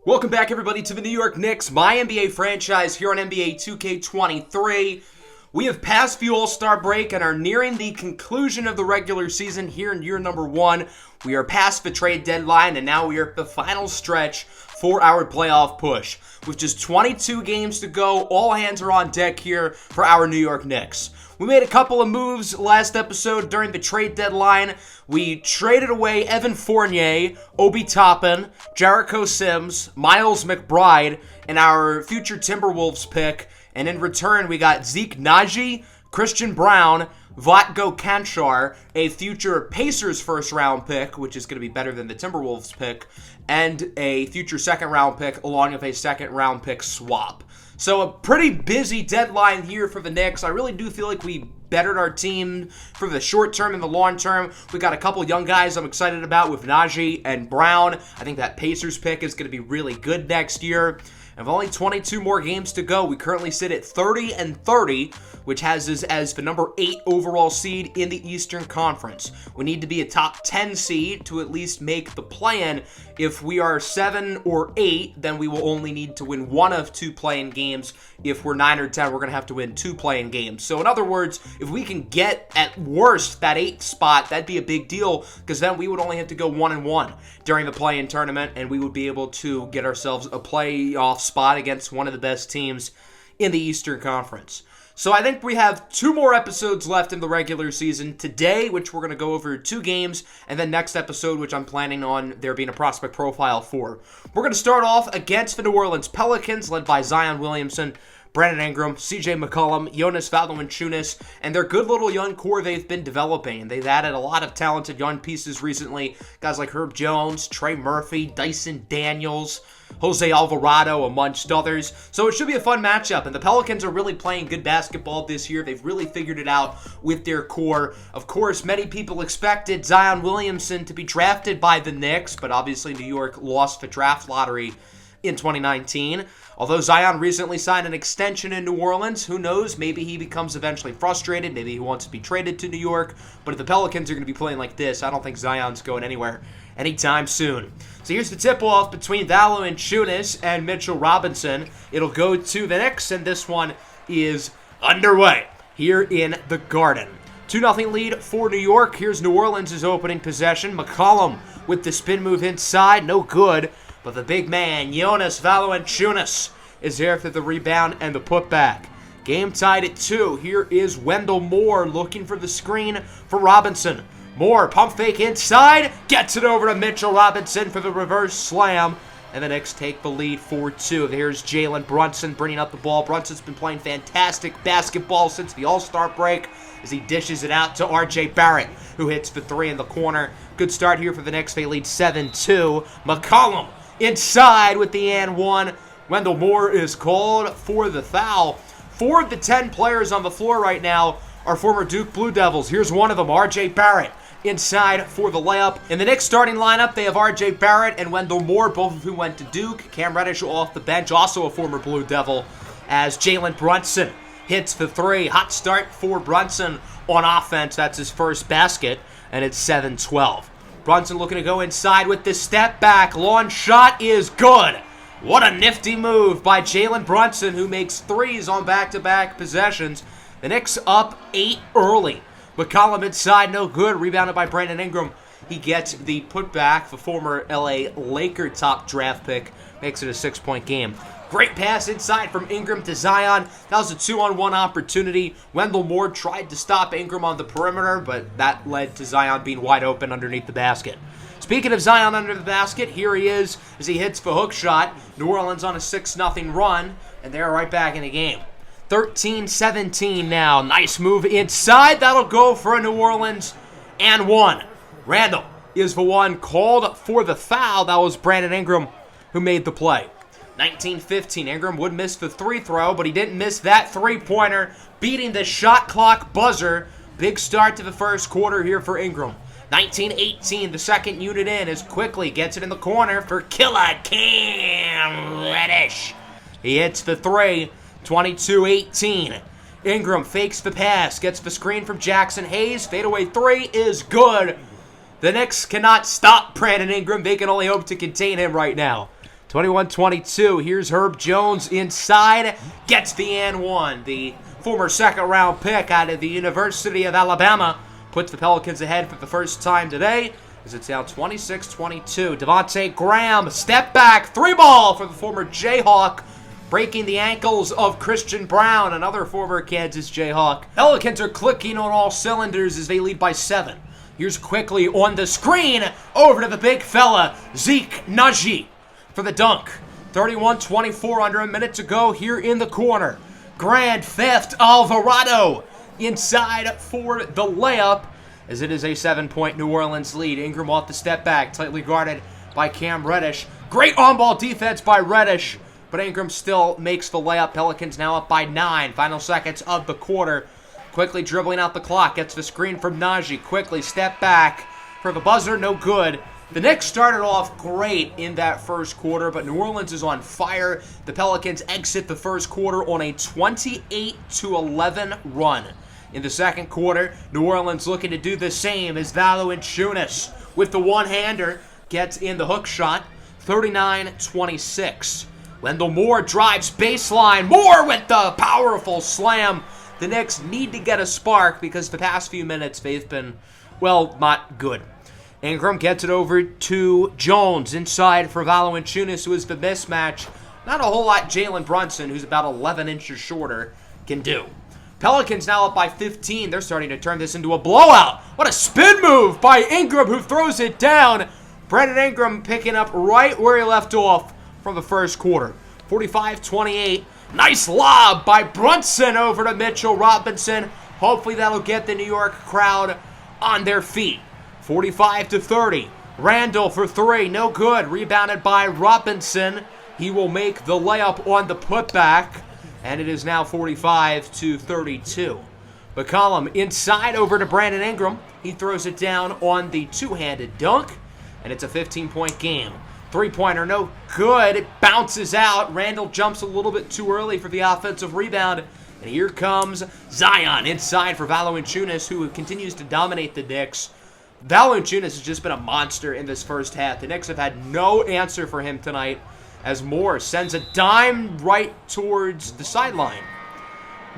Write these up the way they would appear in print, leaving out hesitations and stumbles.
Welcome back, everybody, to the New York Knicks, MyNBA franchise here on NBA 2K23. We have passed the All-Star break and are nearing the conclusion of the regular season here in year number one. We are past the trade deadline, and now we are at the final stretch for our playoff push. With just 22 games to go, all hands are on deck here for our New York Knicks. We made a couple of moves last episode during the trade deadline. We traded away Evan Fournier, Obi Toppin, Jericho Sims, Miles McBride, and our future Timberwolves pick. And in return, we got Zeke Naji, Christian Brown, Vlatko Kanchar, a future Pacers first-round pick, which is going to be better than the Timberwolves pick, and a future second-round pick along with a second-round pick swap. So a pretty busy deadline here for the Knicks. I really do feel like we bettered our team for the short term and the long term. We got a couple young guys I'm excited about with Naji and Brown. I think that Pacers pick is going to be really good next year. And with only 22 more games to go, we currently sit at 30-30, which has us as the number 8 overall seed in the Eastern Conference. We need to be a top 10 seed to at least make the play-in. If we are 7 or 8, then we will only need to win one of 2 play-in games. If we're 9 or 10, we're going to have to win 2 play-in games. So in other words, if we can get at worst that 8th spot, that'd be a big deal, because then we would only have to go 1-1 during the play-in tournament, and we would be able to get ourselves a playoff spot against one of the best teams in the Eastern Conference. So I think we have 2 more episodes left in the regular season. Today, which we're going to go over 2 games, and then next episode, which I'm planning on there being a prospect profile for. We're going to start off against the New Orleans Pelicans, led by Zion Williamson, Brandon Ingram, CJ McCollum, Jonas Valanciunas, and their good little young core they've been developing. They've added a lot of talented young pieces recently. Guys like Herb Jones, Trey Murphy, Dyson Daniels, Jose Alvarado, amongst others. So it should be a fun matchup, and the Pelicans are really playing good basketball this year. They've really figured it out with their core. Of course, many people expected Zion Williamson to be drafted by the Knicks, but obviously New York lost the draft lottery in 2019. Although Zion recently signed an extension in New Orleans, who knows, maybe he becomes eventually frustrated, maybe he wants to be traded to New York, but if the Pelicans are going to be playing like this, I don't think Zion's going anywhere anytime soon. So here's the tip-off between Valanciunas and Mitchell Robinson. It'll go to the Knicks, and this one is underway here in the Garden. 2-0 lead for New York. Here's New Orleans' opening possession. McCollum with the spin move inside, no good. But the big man, Jonas Valanciunas, is there for the rebound and the putback. Game tied at 2. Here is Wendell Moore looking for the screen for Robinson. Moore, pump fake inside, gets it over to Mitchell Robinson for the reverse slam. And the Knicks take the lead 4-2. There's Jalen Brunson bringing up the ball. Brunson's been playing fantastic basketball since the All-Star break as he dishes it out to R.J. Barrett, who hits the 3 in the corner. Good start here for the Knicks. They lead 7-2. McCollum inside with the and 1. Wendell Moore is called for the foul. 4 of the 10 players on the floor right now are former Duke Blue Devils. Here's one of them, R.J. Barrett, inside for the layup. In the Knicks starting lineup, they have R.J. Barrett and Wendell Moore, both of whom went to Duke. Cam Reddish off the bench, also a former Blue Devil, as Jalen Brunson hits the 3. Hot start for Brunson on offense. That's his first basket, and it's 7-12. Brunson looking to go inside with the step back. Long shot is good. What a nifty move by Jalen Brunson, who makes 3s on back-to-back possessions. The Knicks up 8 early. McCollum inside, no good. Rebounded by Brandon Ingram. He gets the putback. The former LA Laker top draft pick makes it a 6-point game. Great pass inside from Ingram to Zion. That was a 2-on-1 opportunity. Wendell Moore tried to stop Ingram on the perimeter, but that led to Zion being wide open underneath the basket. Speaking of Zion under the basket, here he is as he hits the hook shot. New Orleans on a 6-0 run, and they're right back in the game. 13-17 now. Nice move inside. That'll go for a New Orleans and 1. Randall is the one called for the foul. That was Brandon Ingram who made the play. 19-15. Ingram would miss the 3 throw, but he didn't miss that 3-pointer, beating the shot clock buzzer. Big start to the first quarter here for Ingram. 19-18. The second unit in as Quickly gets it in the corner for Killer Cam Reddish. He hits the 3. 22-18. Ingram fakes the pass, gets the screen from Jackson Hayes. Fadeaway 3 is good. The Knicks cannot stop Brandon Ingram. They can only hope to contain him right now. 21-22. Here's Herb Jones inside. Gets the and one. The former second-round pick out of the University of Alabama puts the Pelicans ahead for the first time today as it's now 26-22. Devontae Graham, step back, three ball for the former Jayhawk, breaking the ankles of Christian Braun, another former Kansas Jayhawk. Pelicans are clicking on all cylinders as they lead by 7. Here's quickly on the screen, over to the big fella, Zeke Nnaji for the dunk. 31-24, under a minute to go here in the corner. Grand Theft Alvarado inside for the layup as it is a 7-point New Orleans lead. Ingram off the step back, tightly guarded by Cam Reddish. Great on-ball defense by Reddish, but Ingram still makes the layup. Pelicans now up by 9. Final seconds of the quarter. Quickly dribbling out the clock, gets the screen from Nnaji. Quickly step back for the buzzer, no good. The Knicks started off great in that first quarter, but New Orleans is on fire. The Pelicans exit the first quarter on a 28-11 run. In the second quarter, New Orleans looking to do the same as Valanciunas with the one-hander gets in the hook shot. 39-26. Wendell Moore drives baseline. Moore with the powerful slam. The Knicks need to get a spark because the past few minutes they've been, well, not good. Ingram gets it over to Jones inside for Valanciunas, who is the mismatch. Not a whole lot Jalen Brunson, who's about 11 inches shorter, can do. Pelicans now up by 15. They're starting to turn this into a blowout. What a spin move by Ingram, who throws it down. Brandon Ingram picking up right where he left off from the first quarter. 45-28. Nice lob by Brunson over to Mitchell Robinson. Hopefully that'll get the New York crowd on their feet. 45-30. Randall for three. No good. Rebounded by Robinson. He will make the layup on the putback. And it is now 45-32. McCollum inside over to Brandon Ingram. He throws it down on the two-handed dunk. And it's a 15-point game. Three-pointer, no good. It bounces out. Randall jumps a little bit too early for the offensive rebound. And here comes Zion inside for Valanciunas, who continues to dominate the Knicks. Valanciunas has just been a monster in this first half. The Knicks have had no answer for him tonight as Moore sends a dime right towards the sideline.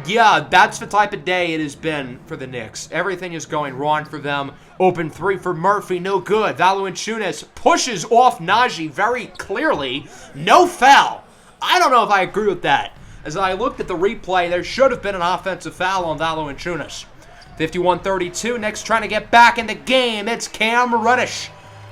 Yeah, that's the type of day it has been for the Knicks. Everything is going wrong for them. Open three for Murphy, no good. Valanciunas pushes off Nnaji very clearly. No foul. I don't know if I agree with that. As I looked at the replay, there should have been an offensive foul on Valanciunas. 51-32, Knicks trying to get back in the game. It's Cam Reddish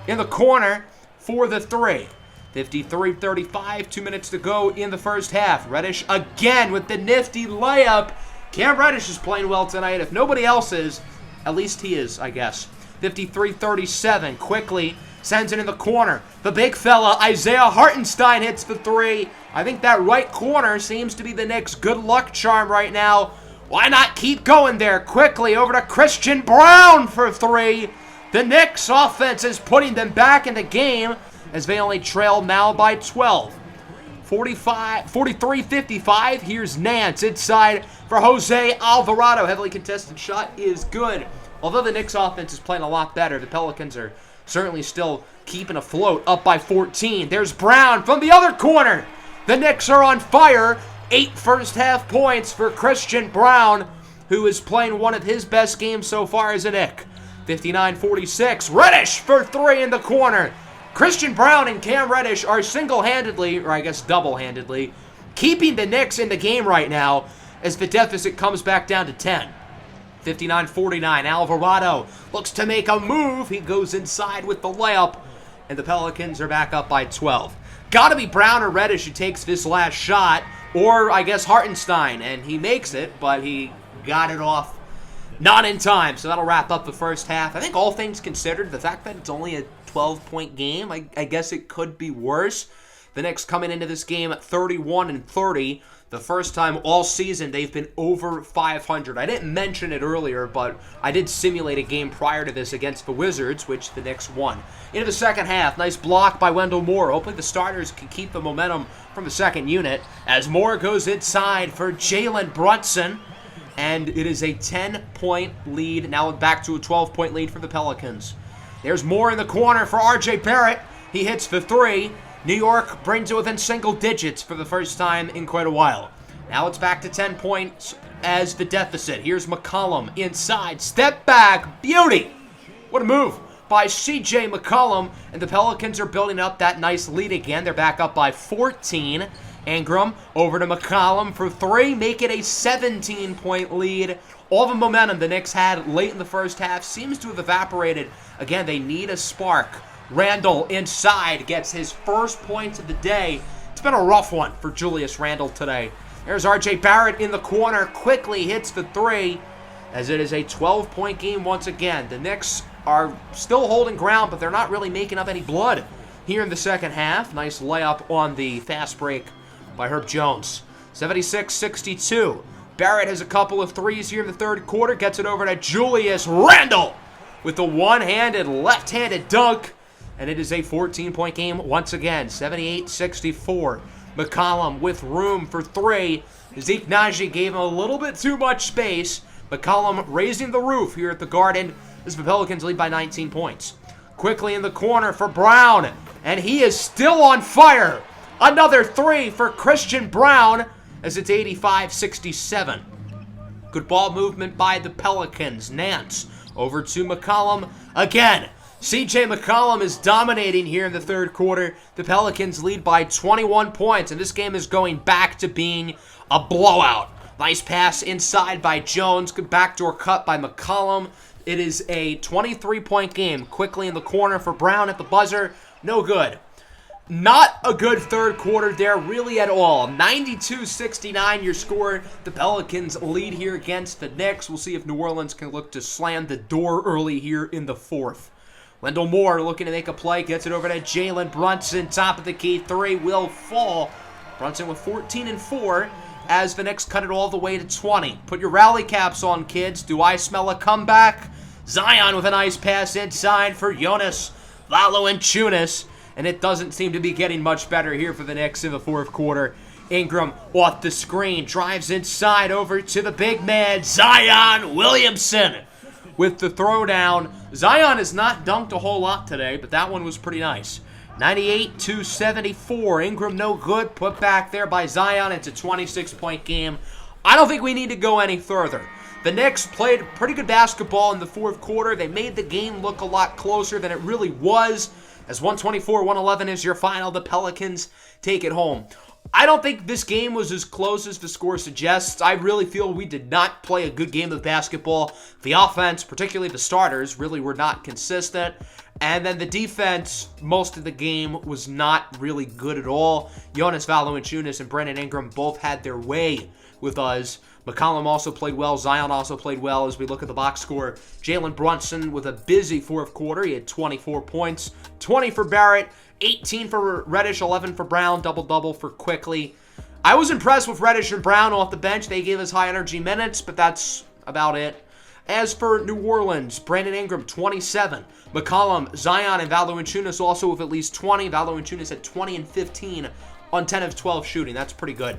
in the corner for the three. 53-35, 2 minutes to go in the first half. Reddish again with the nifty layup. Cam Reddish is playing well tonight. If nobody else is, at least he is, I guess. 53-37, quickly sends it in the corner. The big fella, Isaiah Hartenstein, hits the three. I think that right corner seems to be the Knicks' good luck charm right now. Why not keep going there? Quickly over to Christian Braun for three. The Knicks offense is putting them back in the game as they only trail now by 12. 43-55. Here's Nance inside for Jose Alvarado. Heavily contested shot is good. Although the Knicks offense is playing a lot better, the Pelicans are certainly still keeping afloat, up by 14. There's Braun from the other corner. The Knicks are on fire. 8 first-half points for Christian Braun, who is playing one of his best games so far as a Knick. 59-46. Reddish for three in the corner. Christian Braun and Cam Reddish are single-handedly, or I guess double-handedly, keeping the Knicks in the game right now as the deficit comes back down to 10. 59-49. Alvarado looks to make a move. He goes inside with the layup, and the Pelicans are back up by 12. Got to be Braun or Reddish who takes this last shot, or I guess Hartenstein, and he makes it, but he got it off not in time, so that'll wrap up the first half. I think all things considered, the fact that it's only a 12-point game, I guess it could be worse. The Knicks coming into this game at 31-30. The first time all season they've been over 500. I didn't mention it earlier, but I did simulate a game prior to this against the Wizards, which the Knicks won. Into the second half, nice block by Wendell Moore. Hopefully the starters can keep the momentum from the second unit as Moore goes inside for Jalen Brunson. And it is a 10-point lead, now back to a 12-point lead for the Pelicans. There's Moore in the corner for R.J. Barrett. He hits the three. New York brings it within single digits for the first time in quite a while. Now it's back to 10 points as the deficit. Here's McCollum inside. Step back. Beauty. What a move by C.J. McCollum. And the Pelicans are building up that nice lead again. They're back up by 14. Ingram over to McCollum for three. Make it a 17-point lead. All the momentum the Knicks had late in the first half seems to have evaporated. Again, they need a spark. Randle inside gets his first points of the day. It's been a rough one for Julius Randle today. There's R.J. Barrett in the corner. Quickly hits the three as it is a 12-point game once again. The Knicks are still holding ground, but they're not really making up any blood here in the second half. Nice layup on the fast break by Herb Jones. 76-62. Barrett has a couple of threes here in the third quarter. Gets it over to Julius Randle with the one-handed, left-handed dunk. And it is a 14-point game once again. 78-64. McCollum with room for three. Zeke Naji gave him a little bit too much space. McCollum raising the roof here at the Garden as the Pelicans lead by 19 points. Quickly in the corner for Brown. And he is still on fire. Another three for Christian Brown as it's 85-67. Good ball movement by the Pelicans. Nance over to McCollum again. C.J. McCollum is dominating here in the third quarter. The Pelicans lead by 21 points, and this game is going back to being a blowout. Nice pass inside by Jones. Good backdoor cut by McCollum. It is a 23-point game. Quickly in the corner for Brown at the buzzer. No good. Not a good third quarter there, really at all. 92-69 your score. The Pelicans lead here against the Knicks. We'll see if New Orleans can look to slam the door early here in the fourth. Wendell Moore looking to make a play. Gets it over to Jalen Brunson. Top of the key. Three will fall. Brunson with 14 and 4 as the Knicks cut it all the way to 20. Put your rally caps on, kids. Do I smell a comeback? Zion with a nice pass inside for Jonas Valanciunas. And it doesn't seem to be getting much better here for the Knicks in the fourth quarter. Ingram off the screen. Drives inside over to the big man, Zion Williamson. With the throwdown. Zion has not dunked a whole lot today, but that one was pretty nice. 98-74. Ingram no good. Put back there by Zion. It's a 26-point game. I don't think we need to go any further. The Knicks played pretty good basketball in the fourth quarter. They made the game look a lot closer than it really was. As 124-111 is your final, the Pelicans take it home. I don't think this game was as close as the score suggests. I really feel we did not play a good game of basketball. The offense, particularly the starters, really were not consistent. And then the defense, most of the game was not really good at all. Jonas Valanciunas and Brandon Ingram both had their way with us. McCollum also played well. Zion also played well as we look at the box score. Jalen Brunson with a busy fourth quarter. He had 24 points, 20 for Barrett, 18 for Reddish, 11 for Brown, double-double for Quickly. I was impressed with Reddish and Brown off the bench. They gave us high-energy minutes, but that's about it. As for New Orleans, Brandon Ingram, 27. McCollum, Zion, and Valanciunas also with at least 20. Valanciunas had 20 and 15 on 10 of 12 shooting. That's pretty good.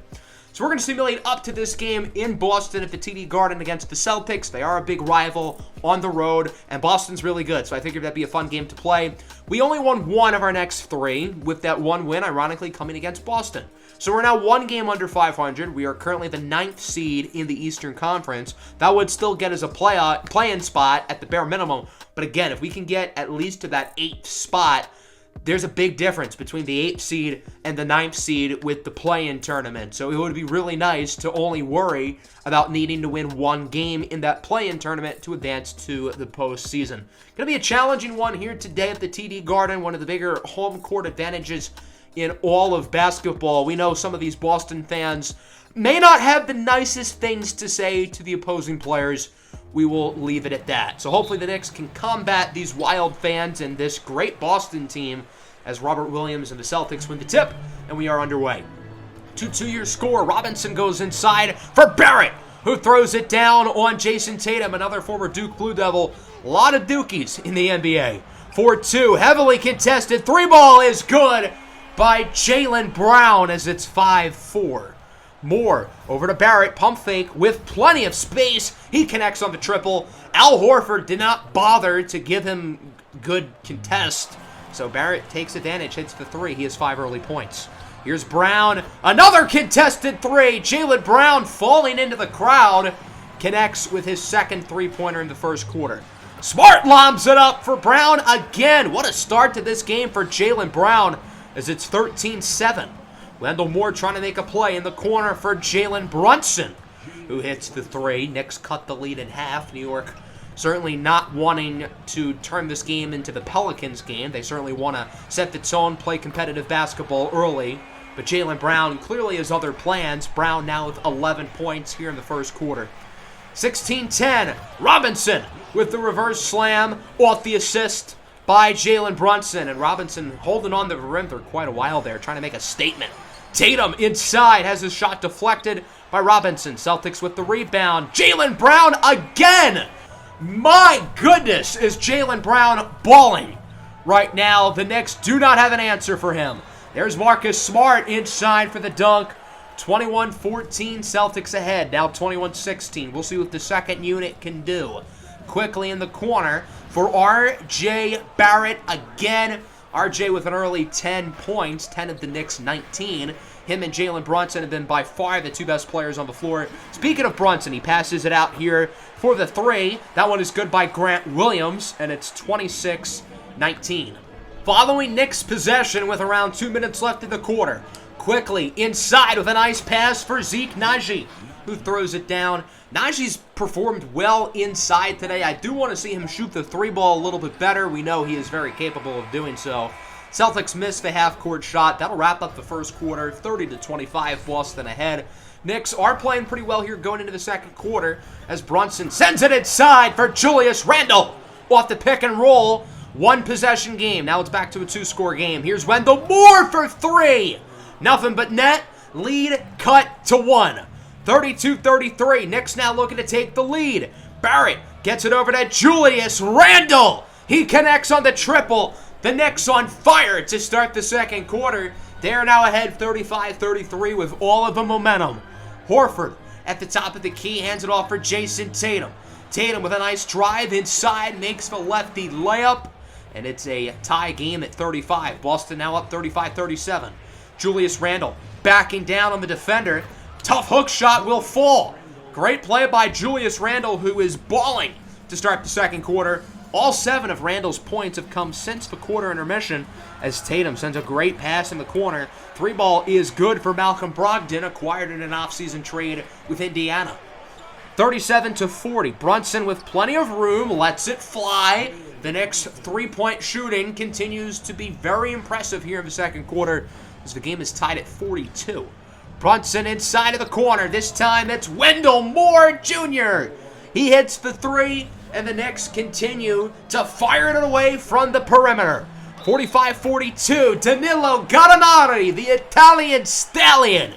So we're going to simulate up to this game in Boston at the TD Garden against the Celtics. They are a big rival on the road, and Boston's really good, so I figured that'd be a fun game to play. We only won one of our next three, with that one win, ironically, coming against Boston. So we're now one game under 500. We are currently the 9th seed in the Eastern Conference. That would still get us a play-in spot at the bare minimum. But again, if we can get at least to that 8th spot, there's a big difference between the 8th seed and the 9th seed with the play-in tournament. So it would be really nice to only worry about needing to win one game in that play-in tournament to advance to the postseason. Going to be a challenging one here today at the TD Garden, one of the bigger home court advantages in all of basketball. We know some of these Boston fans may not have the nicest things to say to the opposing players. We will leave it at that. So hopefully the Knicks can combat these wild fans and this great Boston team as Robert Williams and the Celtics win the tip, and we are underway. 2-2 your score. Robinson goes inside for Barrett, who throws it down on Jason Tatum, another former Duke Blue Devil. A lot of Dukies in the NBA. 4-2, heavily contested. Three ball is good by Jaylen Brown as it's 5-4. Moore over to Barrett, pump fake with plenty of space. He connects on the triple. Al Horford did not bother to give him good contest So Barrett takes advantage, hits the three. He has 5 early points. Here's Brown. Another contested three. Jaylen Brown falling into the crowd. Connects with his second three-pointer in the first quarter. Smart lobs it up for Brown again. What a start to this game for Jaylen Brown as it's 13-7. Wendell Moore trying to make a play in the corner for Jalen Brunson, who hits the three. Knicks cut the lead in half. New York certainly not wanting to turn this game into the Pelicans game. They certainly want to set the tone, play competitive basketball early. But Jaylen Brown clearly has other plans. Brown now with 11 points here in the first quarter. 16-10, Robinson with the reverse slam off the assist by Jalen Brunson. And Robinson holding on the rim for quite a while there, trying to make a statement. Tatum inside has his shot deflected by Robinson. Celtics with the rebound. Jaylen Brown again! My goodness, is Jaylen Brown balling right now. The Knicks do not have an answer for him. There's Marcus Smart inside for the dunk. 21-14, Celtics ahead. Now 21-16. We'll see what the second unit can do. Quickly in the corner for R.J. Barrett again. R.J. with an early 10 points, 10 of the Knicks' 19. Him and Jalen Brunson have been by far the two best players on the floor. Speaking of Brunson, he passes it out here for the three. That one is good by Grant Williams, and it's 26-19. Following Knicks' possession with around 2 minutes left in the quarter. Quickly inside with a nice pass for Zeke Naji, who throws it down. Naji's performed well inside today. I do want to see him shoot the three ball a little bit better. We know he is very capable of doing so. Celtics miss the half-court shot. That'll wrap up the first quarter, 30-25, Boston ahead. Knicks are playing pretty well here going into the second quarter as Brunson sends it inside for Julius Randle off the pick and roll. One possession game. Now it's back to a two-score game. Here's Wendell Moore for three. Nothing but net. Lead cut to 1. 32-33. Knicks now looking to take the lead. Barrett gets it over to Julius Randle. He connects on the triple. The Knicks on fire to start the second quarter. They are now ahead 35-33 with all of the momentum. Horford at the top of the key hands it off for Jason Tatum. Tatum with a nice drive inside makes the lefty layup. And it's a tie game at 35. Boston now up 35-37. Julius Randle backing down on the defender. Tough hook shot will fall. Great play by Julius Randle, who is balling to start the second quarter. All 7 of Randle's points have come since the quarter intermission as Tatum sends a great pass in the corner. Three ball is good for Malcolm Brogdon, acquired in an offseason trade with Indiana. 37-40. Brunson with plenty of room, lets it fly. The Knicks' three-point shooting continues to be very impressive here in the second quarter as the game is tied at 42. Brunson inside of the corner. This time it's Wendell Moore Jr. He hits the three, and the Knicks continue to fire it away from the perimeter. 45-42. Danilo Gallinari, the Italian stallion.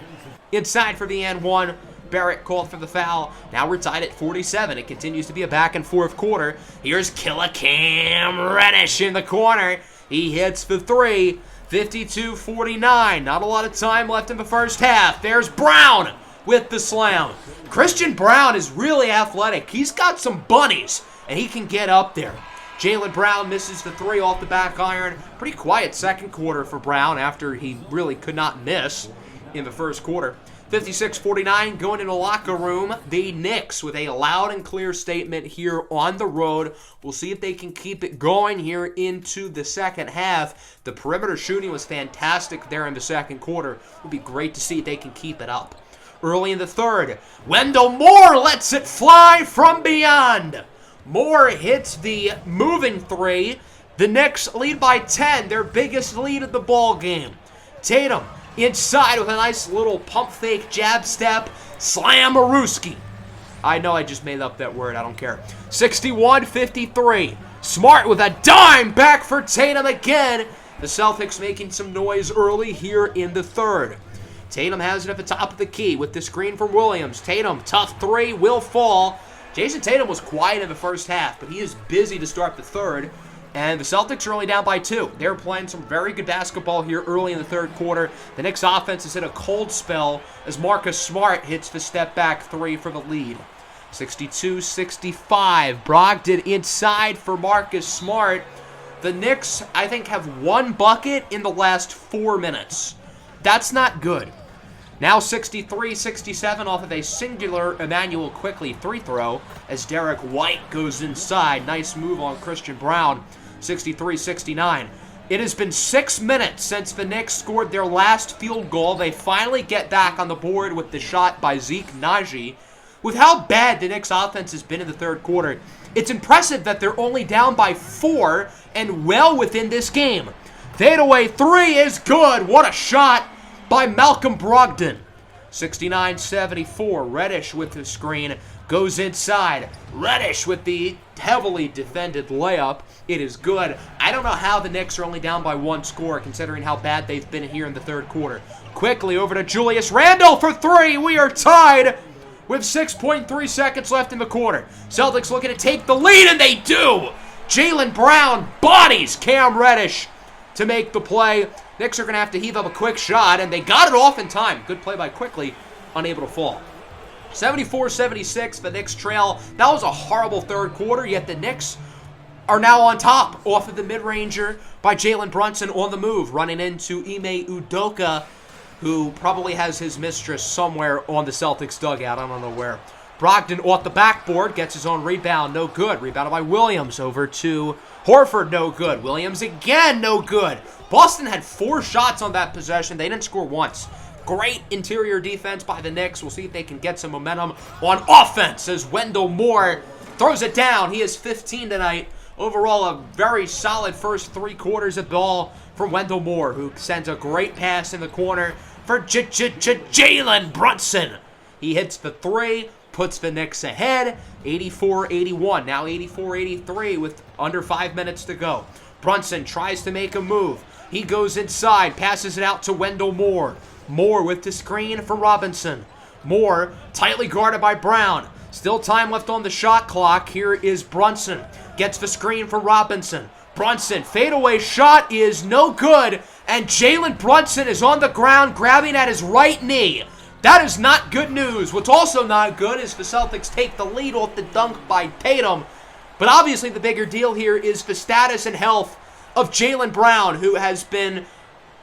Inside for the and one. Barrett called for the foul. Now we're tied at 47. It continues to be a back-and-forth quarter. Here's Killer Cam Reddish in the corner. He hits the three. 52-49. Not a lot of time left in the first half. There's Brown with the slam. Christian Brown is really athletic. He's got some bunnies, and he can get up there. Jaylen Brown misses the three off the back iron. Pretty quiet second quarter for Brown after he really could not miss in the first quarter. 56-49, going in the locker room. The Knicks with a loud and clear statement here on the road. We'll see if they can keep it going here into the second half. The perimeter shooting was fantastic there in the second quarter. It would be great to see if they can keep it up. Early in the third, Wendell Moore lets it fly from beyond. Moore hits the moving three. The Knicks lead by 10, their biggest lead of the ball game. Tatum inside with a nice little pump fake jab step. Slam-a-rooski. I know I just made up that word. I don't care. 61-53. Smart with a dime back for Tatum again. The Celtics making some noise early here in the third. Tatum has it at the top of the key with the screen from Williams. Tatum, tough three, will fall. Jason Tatum was quiet in the first half, but he is busy to start the third. And the Celtics are only down by 2. They're playing some very good basketball here early in the third quarter. The Knicks offense has hit a cold spell as Marcus Smart hits the step-back three for the lead. 62-65. Brogdon inside for Marcus Smart. The Knicks, I think, have one bucket in the last 4 minutes. That's not good. Now 63-67 off of a singular Emmanuel Quickley free throw as Derek White goes inside. Nice move on Christian Brown. 63-69. It has been 6 minutes since the Knicks scored their last field goal. They finally get back on the board with the shot by Zeke Naji. With how bad the Knicks offense has been in the third quarter, it's impressive that they're only down by 4 and well within this game. Fadeaway three is good. What a shot by Malcolm Brogdon. 69-74. Reddish with the screen. Goes inside. Reddish with the heavily defended layup. It is good. I don't know how the Knicks are only down by 1 score considering how bad they've been here in the third quarter. Quickly over to Julius Randle for 3. We are tied with 6.3 seconds left in the quarter. Celtics looking to take the lead, and they do. Jaylen Brown bodies Cam Reddish to make the play. Knicks are going to have to heave up a quick shot, and they got it off in time. Good play by Quickly, unable to fall. 74-76, the Knicks trail. That was a horrible third quarter, yet the Knicks are now on top off of the mid-ranger by Jalen Brunson on the move, running into Ime Udoka, who probably has his mistress somewhere on the Celtics dugout. I don't know where. Brogdon off the backboard, gets his own rebound, no good. Rebounded by Williams over to Horford, no good. Williams again, no good. Boston had 4 shots on that possession. They didn't score once. Great interior defense by the Knicks. We'll see if they can get some momentum on offense as Wendell Moore throws it down. He has 15 tonight. Overall, a very solid first 3 quarters of ball from Wendell Moore, who sends a great pass in the corner for Jalen Brunson. He hits the 3, puts the Knicks ahead, 84-81. Now 84-83 with under 5 minutes to go. Brunson tries to make a move. He goes inside, passes it out to Wendell Moore. Moore with the screen for Robinson. Moore tightly guarded by Brown. Still time left on the shot clock. Here is Brunson. Gets the screen for Robinson. Brunson, fadeaway shot is no good. And Jalen Brunson is on the ground grabbing at his right knee. That is not good news. What's also not good is the Celtics take the lead off the dunk by Tatum. But obviously the bigger deal here is the status and health of Jaylen Brown, who has been,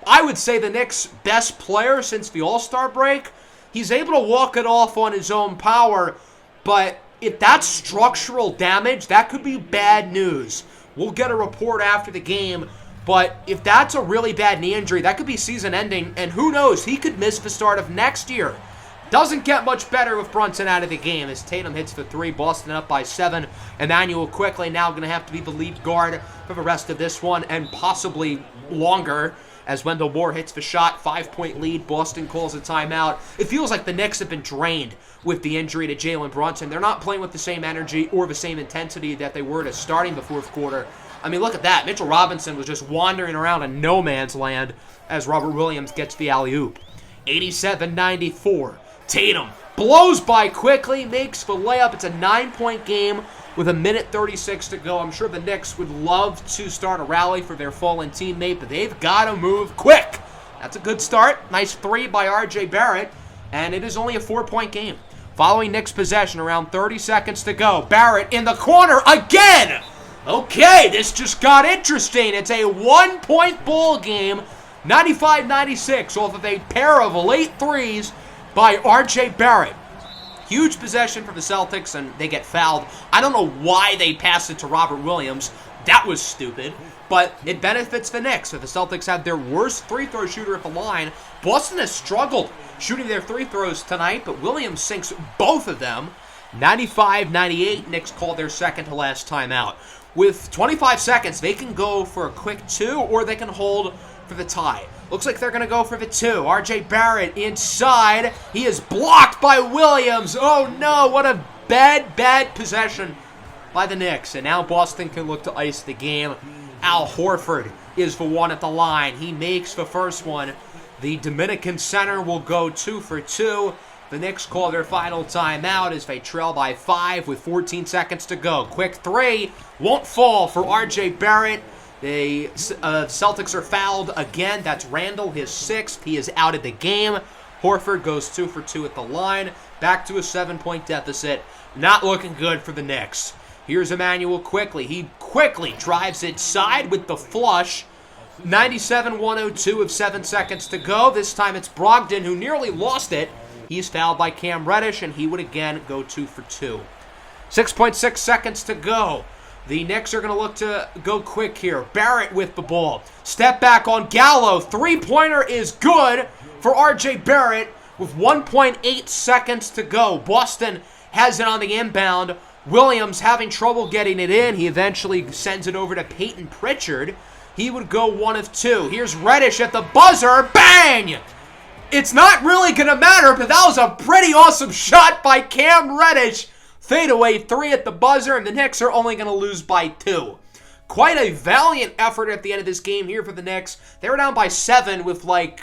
I would say, the Knicks' best player since the All-Star break. He's able to walk it off on his own power, but if that's structural damage, that could be bad news. We'll get a report after the game, but if that's a really bad knee injury, that could be season-ending, and who knows, he could miss the start of next year. Doesn't get much better with Brunson out of the game as Tatum hits the 3. Boston up by 7. Emmanuel Quickley now going to have to be the lead guard for the rest of this one and possibly longer as Wendell Moore hits the shot. 5-point lead. Boston calls a timeout. It feels like the Knicks have been drained with the injury to Jalen Brunson. They're not playing with the same energy or the same intensity that they were to starting the fourth quarter. I mean, look at that. Mitchell Robinson was just wandering around in no man's land as Robert Williams gets the alley-oop. 87-94. Tatum blows by Quickly, makes the layup. It's a 9-point game with 1:36 to go. I'm sure the Knicks would love to start a rally for their fallen teammate, but they've got to move quick. That's a good start. Nice 3 by R.J. Barrett, and it is only a 4-point game. Following Knicks possession, around 30 seconds to go. Barrett in the corner again. Okay, this just got interesting. It's a 1-point ball game, 95-96 off of a pair of late threes by R.J. Barrett. Huge possession for the Celtics, and they get fouled. I don't know why they passed it to Robert Williams. That was stupid, but it benefits the Knicks. So the Celtics have their worst free-throw shooter at the line. Boston has struggled shooting their free throws tonight, but Williams sinks both of them. 95-98, Knicks call their second-to-last timeout. With 25 seconds, they can go for a quick 2, or they can hold for the tie. Looks like they're going to go for the 2. R.J. Barrett inside. He is blocked by Williams. Oh, no. What a bad possession by the Knicks. And now Boston can look to ice the game. Al Horford is the one at the line. He makes the first one. The Dominican center will go 2 for 2. The Knicks call their final timeout as they trail by 5 with 14 seconds to go. Quick 3. Won't fall for R.J. Barrett. The Celtics are fouled again. That's Randle, his 6th. He is out of the game. Horford goes 2 for 2 at the line. Back to a 7-point deficit. Not looking good for the Knicks. Here's Emmanuel quickly. He quickly drives it side with the flush. 97-102 with 7 seconds to go. This time it's Brogdon who nearly lost it. He's fouled by Cam Reddish, and he would again go 2 for 2. 6.6 seconds to go. The Knicks are going to look to go quick here. Barrett with the ball. Step back on Gallo. Three-pointer is good for R.J. Barrett with 1.8 seconds to go. Boston has it on the inbound. Williams having trouble getting it in. He eventually sends it over to Peyton Pritchard. He would go 1 of 2. Here's Reddish at the buzzer. Bang! It's not really going to matter, but that was a pretty awesome shot by Cam Reddish. Fadeaway 3 at the buzzer, and the Knicks are only going to lose by 2. Quite a valiant effort at the end of this game here for the Knicks. They were down by 7 with like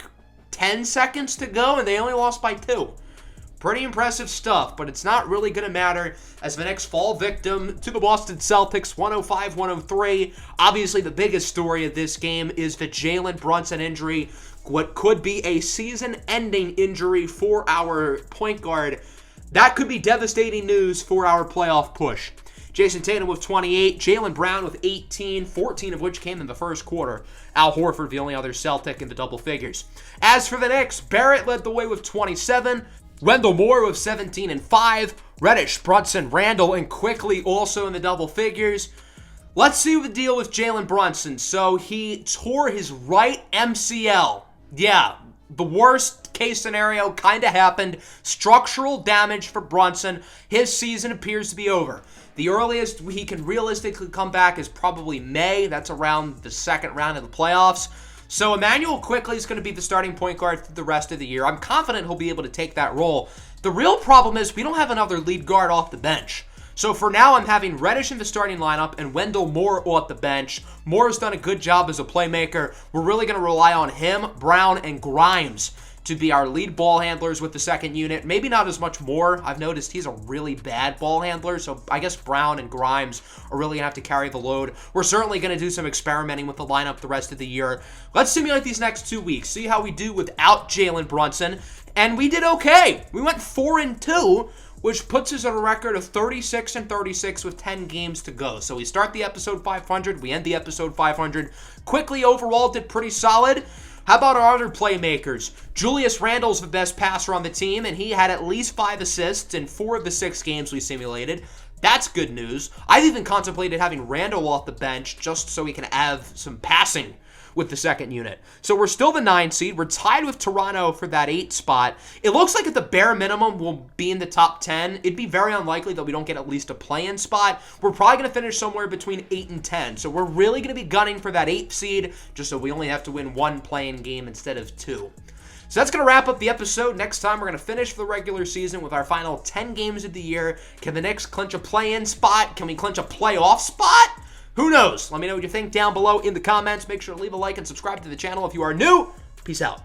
10 seconds to go, and they only lost by 2. Pretty impressive stuff, but it's not really going to matter as the Knicks fall victim to the Boston Celtics, 105-103. Obviously, the biggest story of this game is the Jalen Brunson injury, what could be a season-ending injury for our point guard. That could be devastating news for our playoff push. Jason Tatum with 28, Jaylen Brown with 18, 14 of which came in the first quarter. Al Horford, the only other Celtic in the double figures. As for the Knicks, Barrett led the way with 27, Wendell Moore with 17 and 5, Reddish, Brunson, Randall, and quickly also in the double figures. Let's see the deal with Jalen Brunson. So he tore his right MCL. Yeah, the worst case scenario kind of happened. Structural damage for Brunson. His season appears to be over. The earliest he can realistically come back is probably May. That's around the second round of the playoffs. So Emmanuel quickly is going to be the starting point guard for the rest of the year. I'm confident he'll be able to take that role. The real problem is we don't have another lead guard off the bench. So for now, I'm having Reddish in the starting lineup and Wendell Moore off the bench. Moore has done a good job as a playmaker. We're really going to rely on him, Brown, and Grimes to be our lead ball handlers with the second unit. Maybe not as much Moore. I've noticed he's a really bad ball handler, so I guess Brown and Grimes are really going to have to carry the load. We're certainly going to do some experimenting with the lineup the rest of the year. Let's simulate these next 2 weeks, see how we do without Jalen Brunson, and we did okay. We went 4-2, which puts us at a record of 36-36 with 10 games to go. So we start the episode 500, we end the episode 500. Quickly overall did pretty solid. How about our other playmakers? Julius Randle's the best passer on the team, and he had at least 5 assists in 4 of the 6 games we simulated. That's good news. I've even contemplated having Randle off the bench just so he can have some passing with the second unit. So we're still the 9 seed. We're tied with Toronto for that 8 spot. It looks like at the bare minimum we'll be in the top 10. It'd be very unlikely that we don't get at least a play-in spot. We're probably going to finish somewhere between 8 and 10. So we're really going to be gunning for that 8th seed, just so we only have to win 1 play-in game instead of 2. So that's going to wrap up the episode. Next time, we're going to finish the regular season with our final 10 games of the year. Can the Knicks clinch a play-in spot? Can we clinch a playoff spot? Who knows? Let me know what you think down below in the comments. Make sure to leave a like and subscribe to the channel if you are new. Peace out.